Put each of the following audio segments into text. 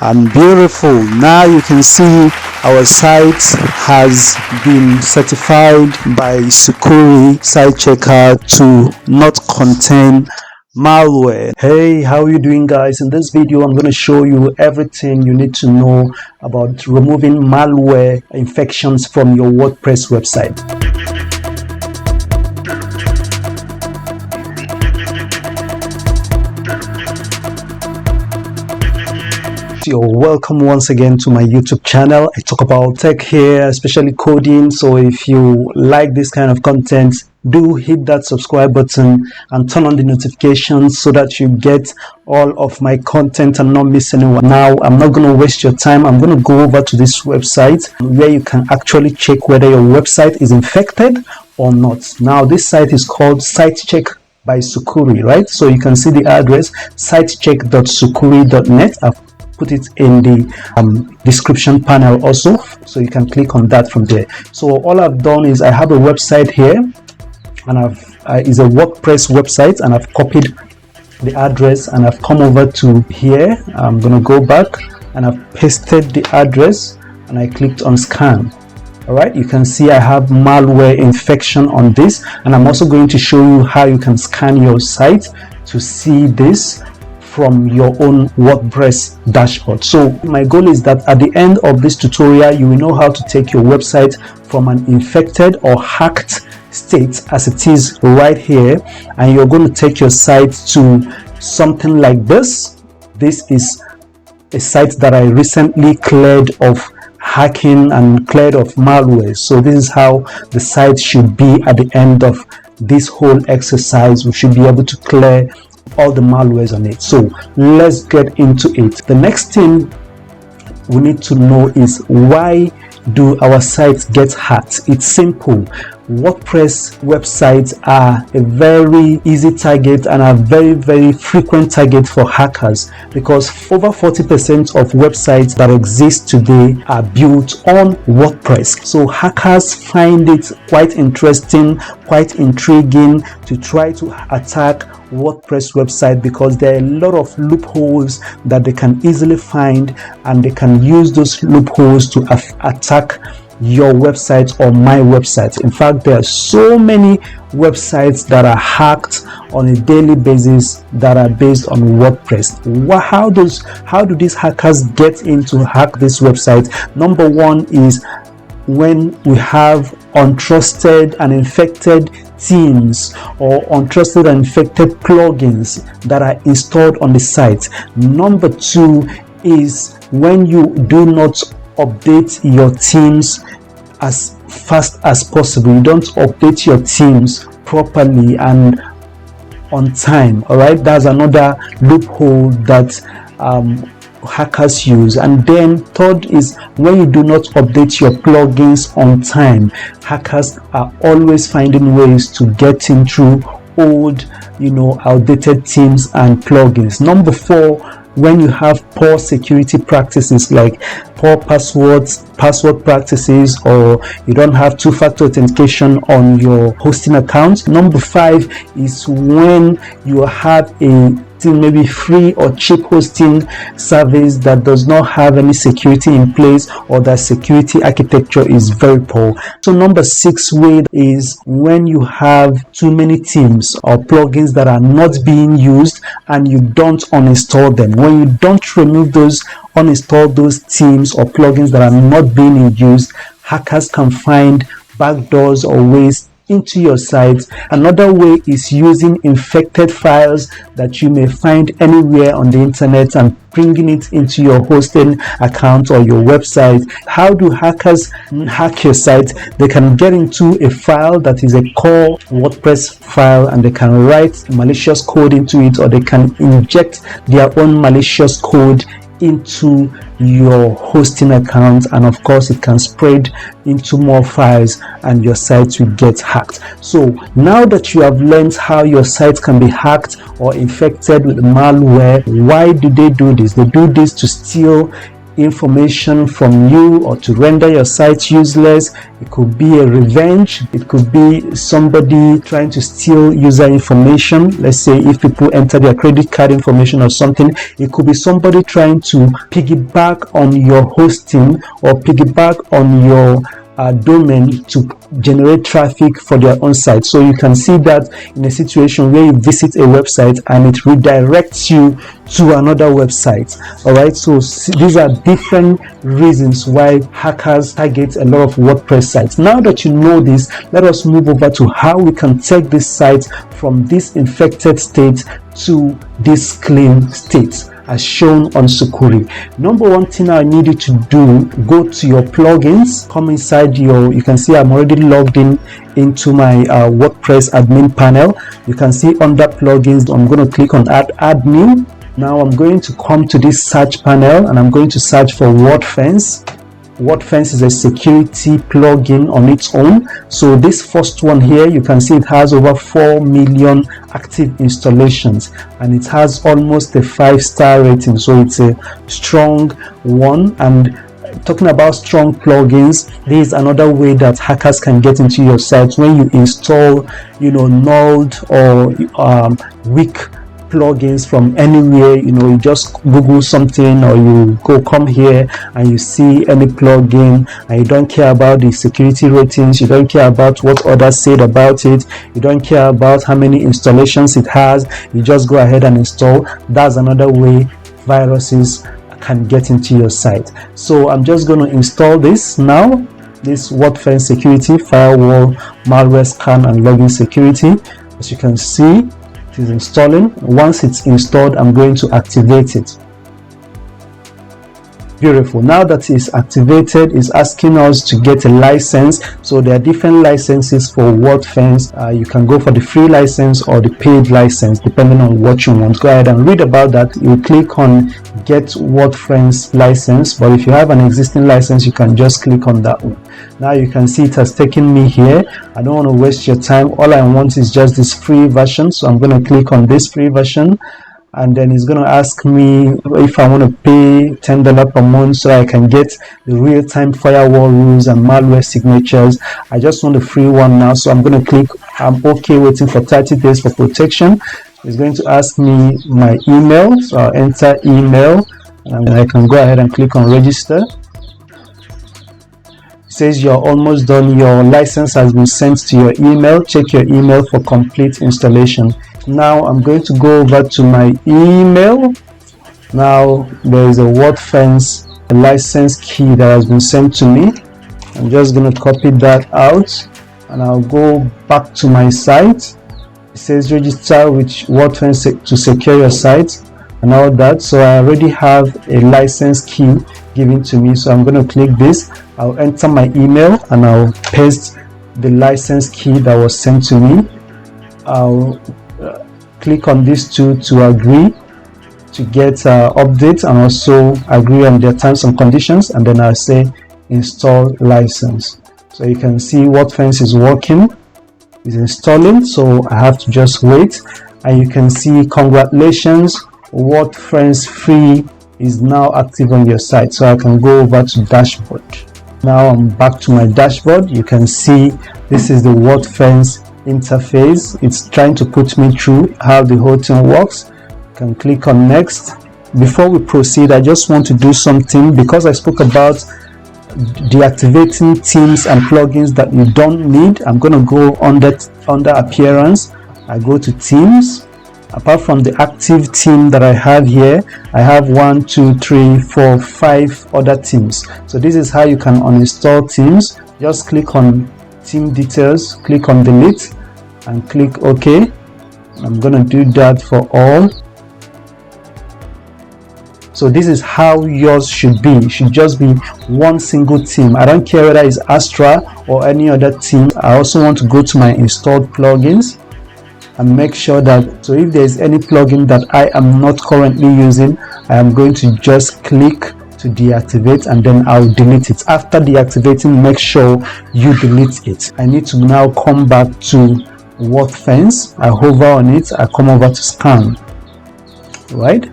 and beautiful. Now you can see our site has been certified by Sucuri site checker to not contain malware. Hey, how are you doing, guys? In this video I'm going to show you everything you need to know about removing malware infections from your WordPress website. You're welcome once again to my YouTube channel. I talk about tech here, especially coding. So if you like this kind of content, do hit that subscribe button and turn on the notifications so that you get all of my content and not miss anyone. Now, I'm not going to waste your time. I'm going to go over to this website where you can actually check whether your website is infected or not. Now, this site is called sitechecker by Sucuri, right? So you can see the address sitecheck.sucuri.net. I've put it in the description panel also, so you can click on that from there. So all I've done is I have a website here, and is a WordPress website, and I've copied the address and I've come over to here. I'm gonna go back and I've pasted the address and I clicked on scan. All right, you can see I have malware infection on this, and I'm also going to show you how you can scan your site to see this from your own WordPress dashboard. So my goal is that at the end of this tutorial, you will know how to take your website from an infected or hacked state as it is right here, and you're going to take your site to something like this. This is a site that I recently cleared of hacking and cleared of malware. So this is how the site should be at the end of this whole exercise. We should be able to clear all the malwares on it. So let's get into it. The next thing we need to know is, why do our sites get hacked? It's simple. WordPress websites are a very easy target and a very frequent target for hackers, because over 40% of websites that exist today are built on WordPress. So hackers find it quite interesting, quite intriguing to try to attack WordPress website, because there are a lot of loopholes that they can easily find, and they can use those loopholes to attack your website or my website. In fact, there are so many websites that are hacked on a daily basis that are based on WordPress. How do these hackers get in to hack this website? Number one is when we have untrusted and infected themes or untrusted and infected plugins that are installed on the site. Number two is when you do not update your themes as fast as possible. You don't update your themes properly and on time. All right, that's another loophole that hackers use. And then third is when you do not update your plugins on time. Hackers are always finding ways to get in through old, outdated themes and plugins. Number four, when you have poor security practices like poor password practices, or you don't have two-factor authentication on your hosting account. Number five is when you have a maybe free or cheap hosting service that does not have any security in place, or that security architecture is very poor. So number six way is when you have too many themes or plugins that are not being used and you don't uninstall them. When you don't uninstall those themes or plugins that are not being used, hackers can find backdoors or ways into your site. Another way is using infected files that you may find anywhere on the internet and bringing it into your hosting account or your website. How do hackers hack your site? They can get into a file that is a core WordPress file, and they can write malicious code into it, or they can inject their own malicious code into your hosting account, and of course it can spread into more files and your site will get hacked. So now that you have learned how your site can be hacked or infected with malware, why do they do this? They do this to steal information from you or to render your site useless. It could be a revenge. It could be somebody trying to steal user information. Let's say if people enter their credit card information or something, it could be somebody trying to piggyback on your hosting or piggyback on your domain to generate traffic for their own site. So you can see that in a situation where you visit a website and it redirects you to another website. All right, so these are different reasons why hackers target a lot of WordPress sites. Now that you know this, let us move over to how we can take this site from this infected state to this clean state, as shown on Sucuri. Number one thing I need you to do, go to your plugins, come inside you can see I'm already logged into my WordPress admin panel. You can see under plugins, I'm going to click on add admin. Now I'm going to come to this search panel and I'm going to search for WordFence. WordFence is a security plugin on its own. So this first one here, you can see it has over 4 million active installations and it has almost a 5-star rating. So it's a strong one. And talking about strong plugins, there is another way that hackers can get into your site. When you install, nulled or weak plugins from anywhere, you just Google something or you come here and you see any plugin and you don't care about the security ratings, you don't care about what others said about it, you don't care about how many installations it has, you just go ahead and install. That's another way viruses can get into your site. So I'm just going to install this now, this WordFence security, firewall, malware scan and login security. As you can see, is installing. Once it's installed, I'm going to activate it. Beautiful. Now that it's activated, it's asking us to get a license. So there are different licenses for WordFence. You can go for the free license or the paid license depending on what you want. Go ahead and read about that. You click on get WordFence license, but if you have an existing license, you can just click on that one. Now you can see it has taken me here. I don't want to waste your time. All I want is just this free version, so I'm going to click on this free version. And then it's going to ask me if I want to pay $10 per month so I can get the real-time firewall rules and malware signatures. I just want the free one now, so I'm going to click I'm okay, waiting for 30 days for protection. It's going to ask me my email, so I'll enter email and I can go ahead and click on register. It says you're almost done. Your license has been sent to your email. Check your email for complete installation. Now I'm going to go over to my email. Now there is a WordFence license key that has been sent to me. I'm just going to copy that out and I'll go back to my site. It says register with WordFence to secure your site and all that. So I already have a license key given to me, so I'm going to click this. I'll enter my email and I'll paste the license key that was sent to me. I'll click on these two to agree to get updates and also agree on their terms and conditions, and then I'll say install license. So you can see WordFence is working, is installing, so I have to just wait. And you can see congratulations, WordFence free is now active on your site. So I can go over to dashboard. Now I'm back to my dashboard. You can see this is the WordFence interface. It's trying to put me through how the whole thing works. You can click on next. Before we proceed, I just want to do something because I spoke about deactivating themes and plugins that you don't need. I'm going to go under appearance. I go to themes. Apart from the active theme that I have here, I have 1, 2, 3, 4, 5 other themes. So this is how you can uninstall themes. Just click on theme details, click on delete and click OK. I'm going to do that for all. So this is how yours should be. It should just be one single theme. I don't care whether it's Astra or any other theme. I also want to go to my installed plugins and make sure that, so if there's any plugin that I am not currently using, I am going to just click to deactivate and then I'll delete it. After deactivating, make sure you delete it. I need to now come back to WordFence. I hover on it, I come over to scan, right?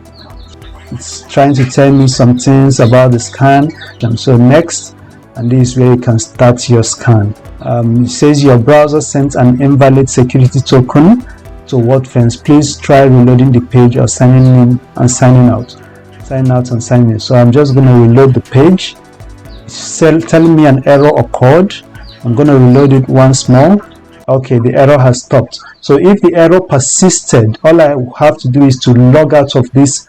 it's trying to tell me some things about the scan. And so next, and this is where you can start your scan. It says your browser sent an invalid security token to WordFence. Please try reloading the page or signing in and signing out. Sign out and sign in. So I'm just going to reload the page. It's telling me an error occurred. I'm going to reload it once more. Okay, the error has stopped. So if the error persisted, all I have to do is to log out of this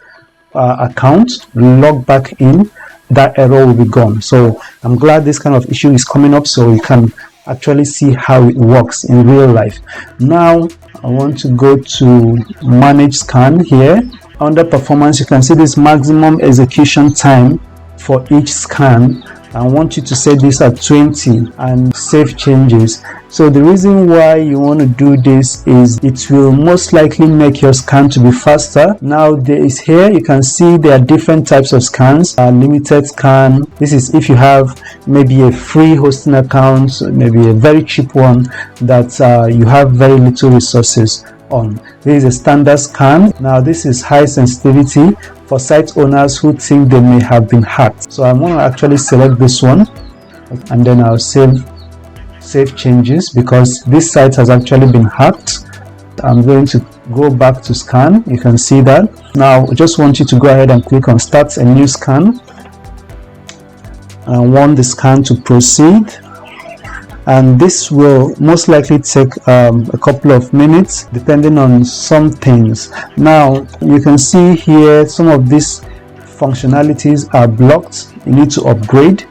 account, log back in, that error will be gone. So I'm glad this kind of issue is coming up, so you can actually see how it works in real life. Now I want to go to manage scan here. Under performance, you can see this maximum execution time for each scan. I want you to set this at 20 and save changes. So the reason why you want to do this is it will most likely make your scan to be faster. Now there is here, you can see there are different types of scans. Limited scan, this is if you have maybe a free hosting account, maybe a very cheap one that you have very little resources on. This is a standard scan. Now this is high sensitivity for site owners who think they may have been hacked. So I'm going to actually select this one, and then I'll save changes because this site has actually been hacked. I'm going to go back to scan. You can see that. Now I just want you to go ahead and click on start a new scan, and I want the scan to proceed, and this will most likely take a couple of minutes depending on some things. Now you can see here some of these functionalities are blocked. You need to upgrade.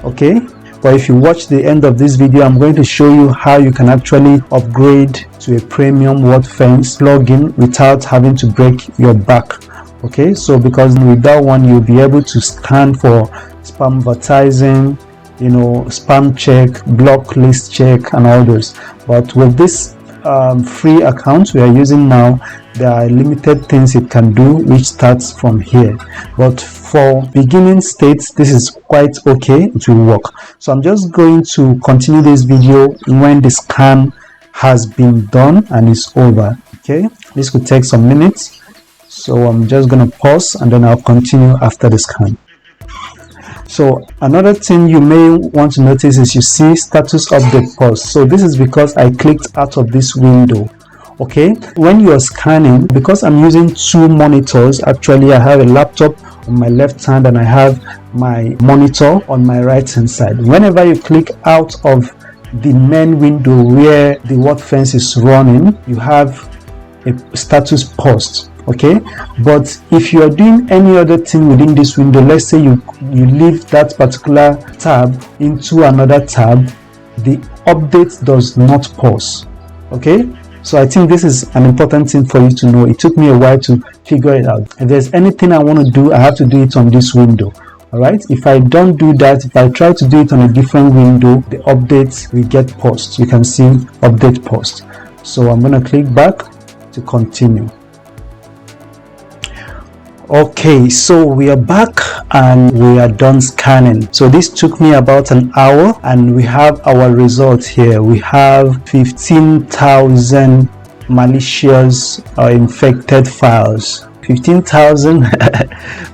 Okay, but if you watch the end of this video, I'm going to show you how you can actually upgrade to a premium WordFence plugin without having to break your back. Okay, so because with that one you'll be able to scan for spam advertising, you know, spam check, block list check, and all those. But with this free account we are using now, there are limited things it can do, which starts from here. But for beginning states, this is quite okay, it will work. So I'm just going to continue this video when the scan has been done and is over. Okay, this could take some minutes, so I'm just going to pause and then I'll continue after the scan. So another thing you may want to notice is you see status update pause. So this is because I clicked out of this window. Okay, when you are scanning, because I'm using two monitors, actually I have a laptop on my left hand and I have my monitor on my right hand side. Whenever you click out of the main window where the WordFence is running, you have a status paused. Okay, but if you are doing any other thing within this window, let's say you leave that particular tab into another tab, the update does not pause. Okay, so I think this is an important thing for you to know. It took me a while to figure it out. If there's anything I want to do, I have to do it on this window. All right, if I don't do that, if I try to do it on a different window, the update will get paused. You can see update paused. So I'm going to click back to continue. Okay, so we are back and we are done scanning. So this took me about an hour and we have our results here. We have 15,000 malicious or infected files. 15,000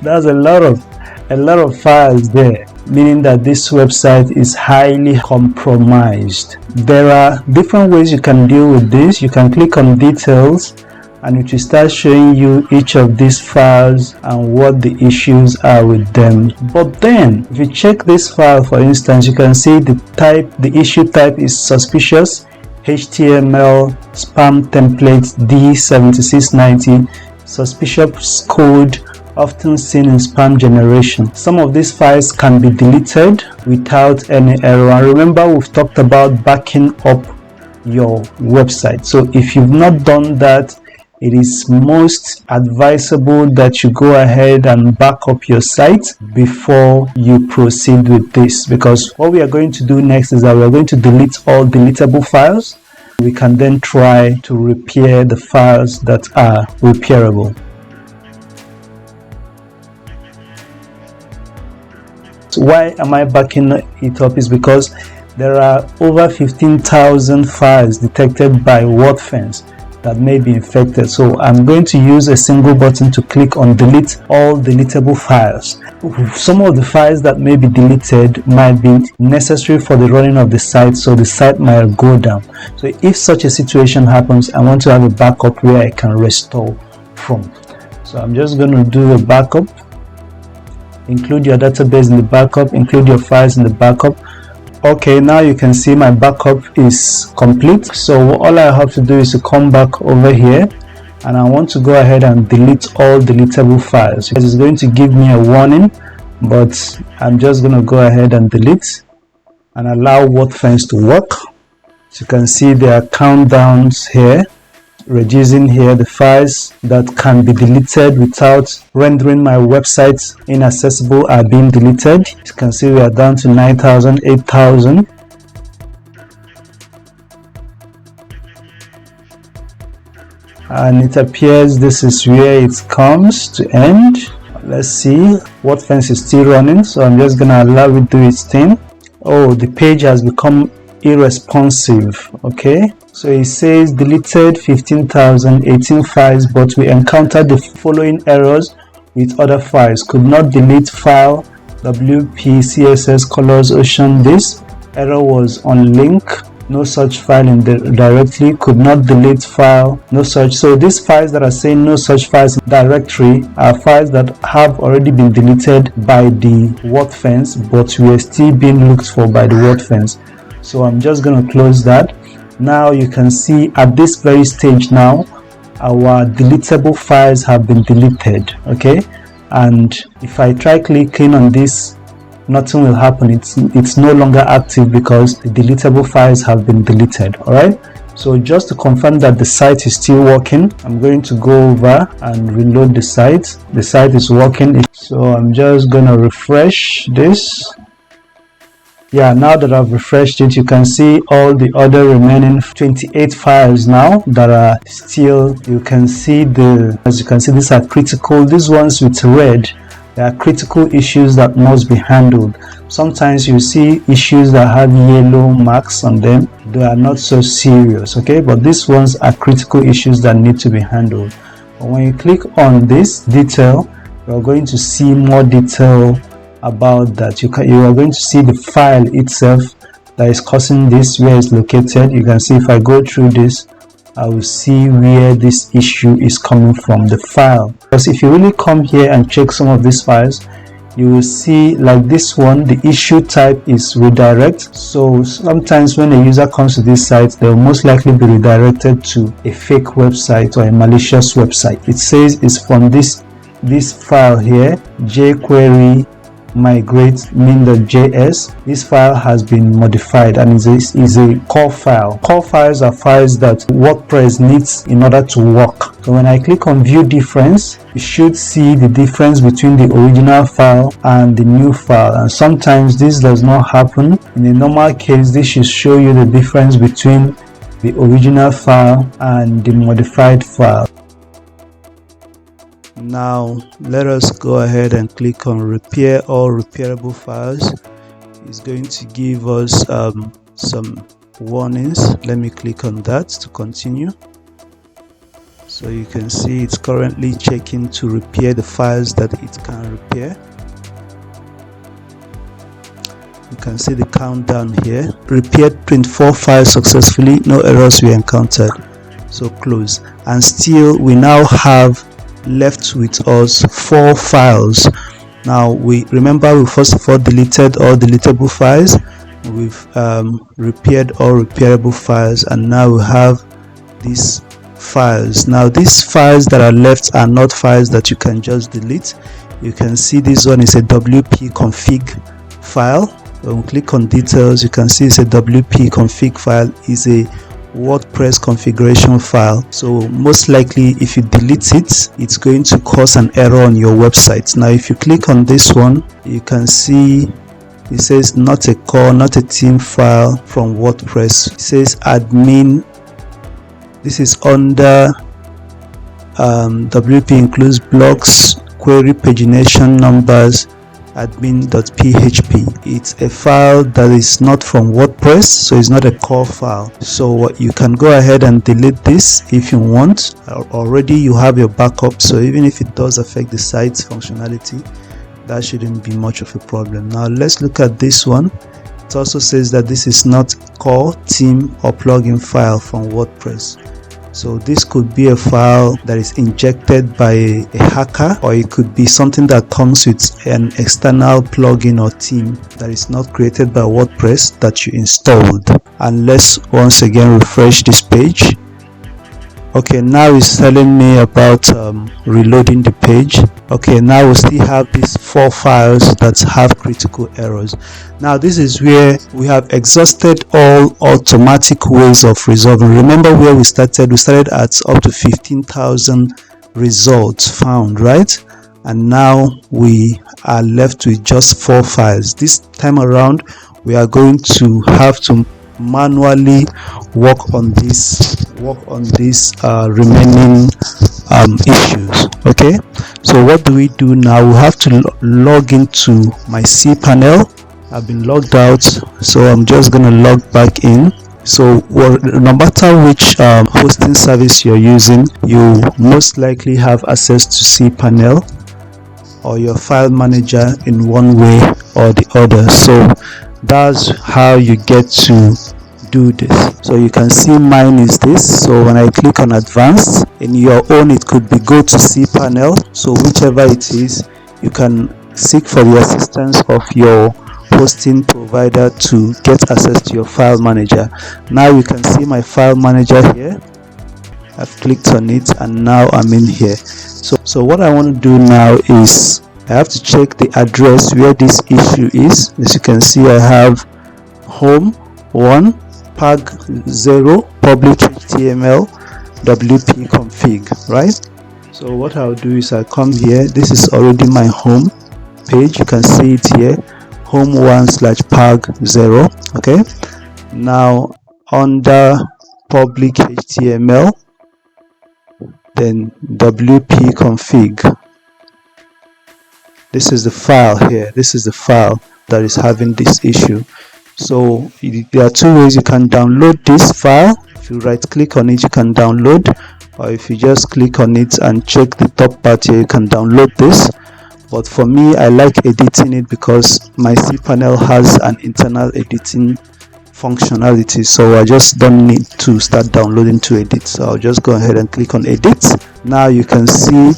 that's a lot of files there, meaning that this website is highly compromised. There are different ways you can deal with this. You can click on details and it will start showing you each of these files and what the issues are with them. But then if you check this file, for instance, you can see the issue type is suspicious HTML spam template D7690, suspicious code often seen in spam generation. Some of these files can be deleted without any error. And remember, we've talked about backing up your website. So if you've not done that, it is most advisable that you go ahead and back up your site before you proceed with this, because what we are going to do next is that we are going to delete all deletable files. We can then try to repair the files that are repairable. So why am I backing it up? Is because there are over 15,000 files detected by WordFence. that may be infected. So I'm going to use a single button to click on delete all deletable files. Some of the files that may be deleted might be necessary for the running of the site, so the site might go down. So if such a situation happens, I want to have a backup where I can restore from. So I'm just going to do a backup. Include your database in the backup, include your files in the backup. Okay, now you can see my backup is complete. So all I have to do is to come back over here, and I want to go ahead and delete all deletable files. It's going to give me a warning, but I'm just going to go ahead and delete and allow WordFence to work. So you can see there are countdowns here, reducing here the files that can be deleted without rendering my website inaccessible are being deleted. You can see we are down to 9,000, 8,000. And it appears this is where it comes to end. Let's see, WordFence is still running, so I'm just gonna allow it to do its thing. Oh, the page has become irresponsive. Okay, so it says deleted 15,018 files, but we encountered the following errors with other files. Could not delete file WP CSS colors ocean. This error was on link, no such file in the directory. Could not delete file, no such. So these files that are saying no such files in directory are files that have already been deleted by the WordFence, but we are still being looked for by the WordFence. So I'm just going to close that. Now you can see at this very stage now our deletable files have been deleted. Okay, and if I try clicking on this, nothing will happen. It's no longer active because the deletable files have been deleted. All right, so just to confirm that the site is still working, I'm going to go over and reload the site. The site is working, so I'm just going to refresh this. Yeah, now that I've refreshed it, you can see all the other remaining 28 files now that are still, you can see as you can see, these are critical. These ones with red, there are critical issues that must be handled. Sometimes you see issues that have yellow marks on them. They are not so serious, okay, but these ones are critical issues that need to be handled. But when you click on this detail, you're going to see more detail about that. You are going to see the file itself that is causing this, where it's located. You can see if I go through this, I will see where this issue is coming from, the file. Because if you really come here and check some of these files, you will see, like this one, the issue type is redirect. So sometimes when a user comes to this site, they will most likely be redirected to a fake website or a malicious website. It says it's from this file here, jQuery migrate min.js. This file has been modified and is a core file. Core files are files that WordPress needs in order to work. So when I click on view difference, you should see the difference between the original file and the new file, and sometimes this does not happen. In a normal case, this should show you the difference between the original file and the modified file. Now let us go ahead and click on repair all repairable files. It's going to give us some warnings. Let me click on that to continue. So you can see it's currently checking to repair the files that it can repair. You can see the countdown here. Repaired 24 files successfully, no errors were encountered. So close. And still we now have left with us 4 files. Now we first of all deleted all deletable files. We've repaired all repairable files, and now we have these files. Now these files that are left are not files that you can just delete. You can see this one is a WP config file. When we click on details, you can see it's a WP config file, is a WordPress configuration file. So most likely if you delete it, it's going to cause an error on your website. Now if you click on this one, you can see it says not a core, not a team file from WordPress. It says admin. This is under WP includes blocks, query pagination numbers, admin.php. It's a file that is not from WordPress, so it's not a core file. So you can go ahead and delete this if you want. Already you have your backup, so even if it does affect the site's functionality, that shouldn't be much of a problem. Now let's look at this one. It also says that this is not core, theme, or plugin file from WordPress. So this could be a file that is injected by a hacker, or it could be something that comes with an external plugin or theme that is not created by WordPress that you installed. And let's once again refresh this page. Okay, now it's telling me about reloading the page. Okay, now we still have these 4 files that have critical errors. Now this is where we have exhausted all automatic ways of resolving. Remember where we started? We started at up to 15,000 results found, right? And now we are left with just 4 files. This time around we are going to have to manually work on these remaining issues. Okay, so what do we do now? We have to log into my cPanel. I've been logged out, so I'm just gonna log back in. So no matter which hosting service you're using, you most likely have access to cPanel or your file manager in one way or the other. So that's how you get to do this. So you can see mine is this. So when I click on advanced, in your own it could be go to cPanel. So whichever it is, you can seek for the assistance of your hosting provider to get access to your file manager. Now you can see my file manager here. I've clicked on it and now I'm in here. So what I want to do now is I have to check the address where this issue is. As you can see, I have home 1 pag 0 public HTML WP config, right? So what I'll do is I come here. This is already my home page. You can see it here, home 1/pag 0. Okay, now under public HTML, then WP config. This is the file here. This is the file that is having this issue. So there are 2 ways you can download this file. If you right click on it, you can download, or if you just click on it and check the top part here, you can download this. But for me, I like editing it because my cPanel has an internal editing functionality, so I just don't need to start downloading to edit. So I'll just go ahead and click on edit. Now you can see,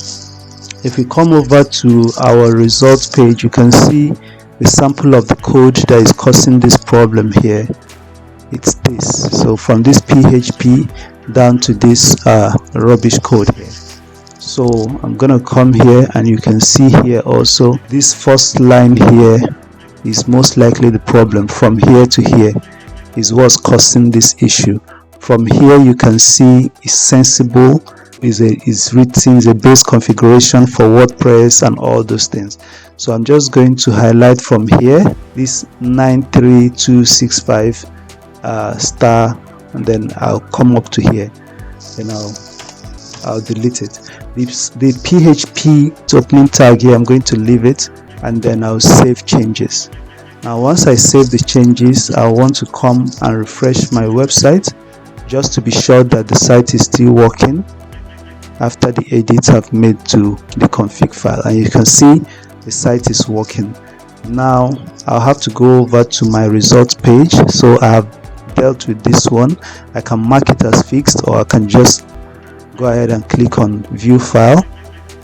if we come over to our results page, you can see a sample of the code that is causing this problem here. It's this. So from this PHP down to this rubbish code here. So I'm gonna come here and you can see here also this first line here is most likely the problem. From here to here is what's causing this issue. From here you can see it's sensible, is written, is a base configuration for WordPress and all those things. So I'm just going to highlight from here this 93265 star, and then I'll come up to here and I'll delete it. The PHP opening tag here, I'm going to leave it, and then I'll save changes. Now once I save the changes, I want to come and refresh my website just to be sure that the site is still working after the edits I've made to the config file, and you can see the site is working. Now I'll have to go over to my results page. So I have dealt with this one. I can mark it as fixed, or I can just go ahead and click on view file.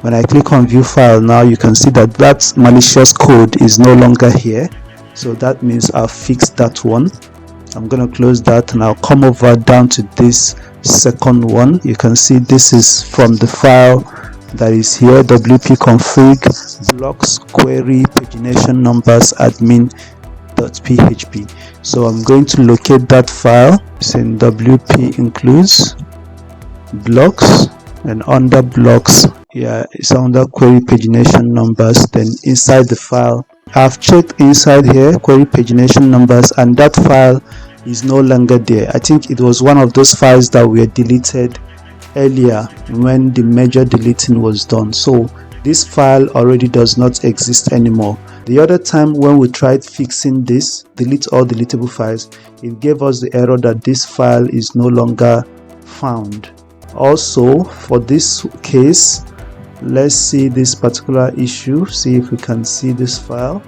When I click on view file, now you can see that that malicious code is no longer here. So that means I've fixed that one. I'm going to close that and I'll come over down to this second one. You can see this is from the file that is here, wp config blocks query pagination numbers admin.php. So I'm going to locate that file. It's in wp includes blocks, and under blocks, yeah, it's under query pagination numbers. Then inside the file, I've checked inside here query pagination numbers, and that file is no longer there. I think it was one of those files that were deleted earlier when the major deleting was done. So this file already does not exist anymore. The other time when we tried fixing this, delete all deletable files, it gave us the error that this file is no longer found. Also, for this case, let's see this particular issue, see if we can see this file.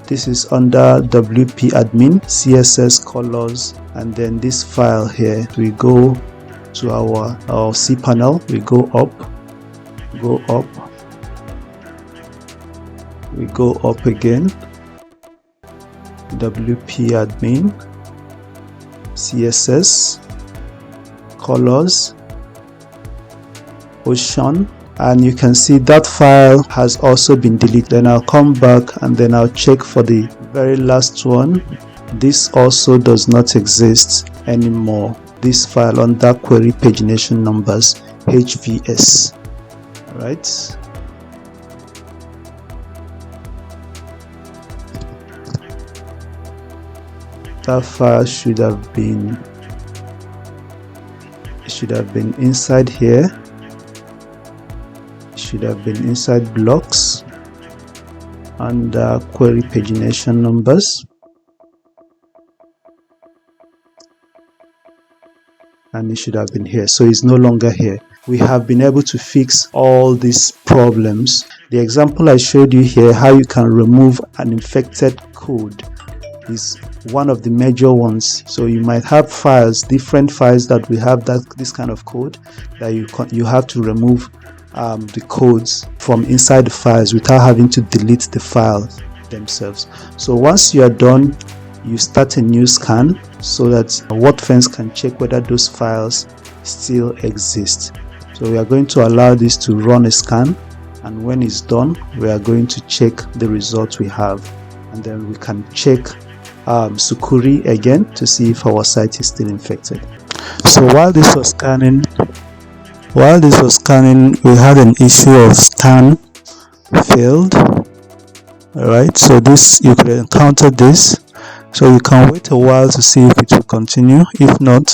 This is under WP admin, CSS colors, and then this file here. We go to our cPanel, we go up, we go up again, WP admin, CSS colors, ocean, and you can see that file has also been deleted. Then I'll come back and then I'll check for the very last one. This also does not exist anymore. This file under query pagination numbers, HVS. Right. That file should have been inside here. Should have been inside blocks under query pagination numbers, and it should have been here. So it's no longer here. We have been able to fix all these problems. The example I showed you here, how you can remove an infected code, is one of the major ones. So you might have files, different files that we have this kind of code that you have to remove the codes from inside the files without having to delete the files themselves. So once you are done, you start a new scan so that WordFence can check whether those files still exist. So we are going to allow this to run a scan, and when it's done, we are going to check the results we have, and then we can check Sucuri again to see if our site is still infected. So while this was scanning, we had an issue of scan failed. Alright, so this, you could encounter this, so you can wait a while to see if it will continue. If not,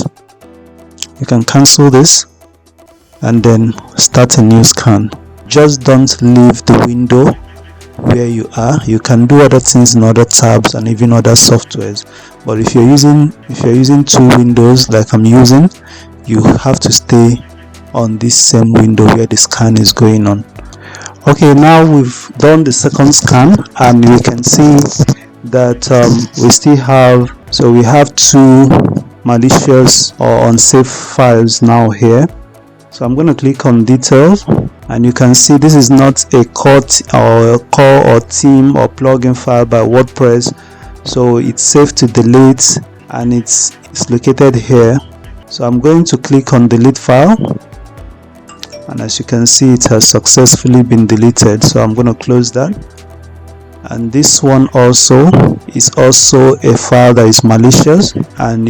you can cancel this and then start a new scan. Just don't leave the window where you are. You can do other things in other tabs and even other softwares, but if you're using two windows like I'm using, you have to stay on this same window where the scan is going on. Okay, now we've done the second scan, and we can see that we still have, so we have two malicious or unsafe files now here. So I'm going to click on details, and you can see this is not a core or theme or plugin file by WordPress, so it's safe to delete, and it's located here. So I'm going to click on delete file, and as you can see, it has successfully been deleted. So I'm going to close that. And this one also is also a file that is malicious, and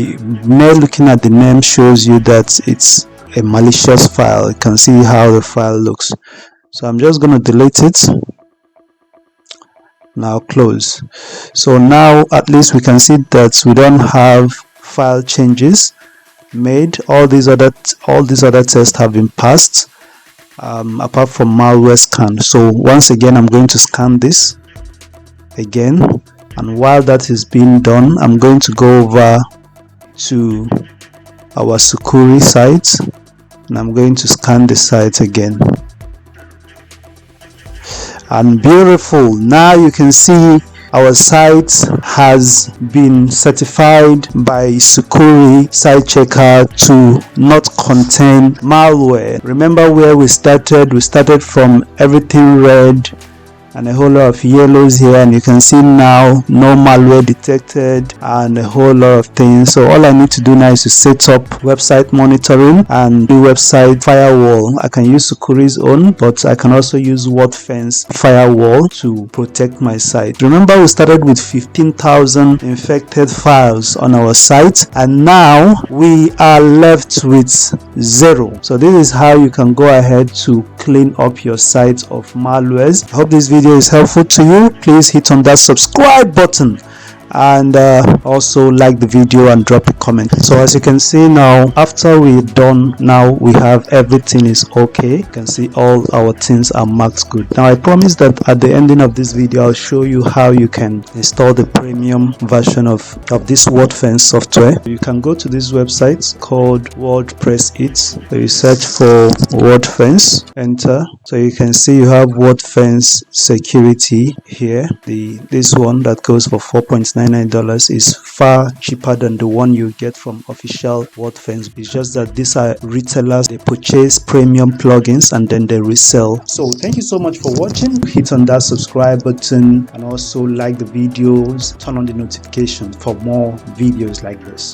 mere looking at the name shows you that it's a malicious file. You can see how the file looks. So I'm just going to delete it. Now close. So now at least we can see that we don't have file changes made. All these other tests have been passed, apart from malware scan. So once again, I'm going to scan this again, and while that is being done, I'm going to go over to our Sucuri site, and I'm going to scan the site again. And beautiful, now you can see our site has been certified by Sucuri site checker to not contain malware. Remember where we started? We started from everything red and a whole lot of yellows here, and you can see now no malware detected and a whole lot of things. So all I need to do now is to set up website monitoring and do website firewall. I can use Sucuri's own, but I can also use WordFence firewall to protect my site. Remember, we started with 15,000 infected files on our site, and now we are left with 0. So this is how you can go ahead to clean up your site of malwares. I hope this video is helpful to you. Please hit on that subscribe button and also like the video and drop a comment. So as you can see now, after we're done, now we have everything is okay. You can see all our things are marked good. Now I promise that at the ending of this video I'll show you how you can install the premium version of this WordFence software. You can go to this website called WordPress it. So you search for WordFence, enter. So you can see you have WordFence security here. This one that goes for $4.99 is far cheaper than the one you get from official WordFence. It's just that these are retailers, they purchase premium plugins and then they resell. So thank you so much for watching. Hit on that subscribe button and also like the videos, turn on the notification for more videos like this.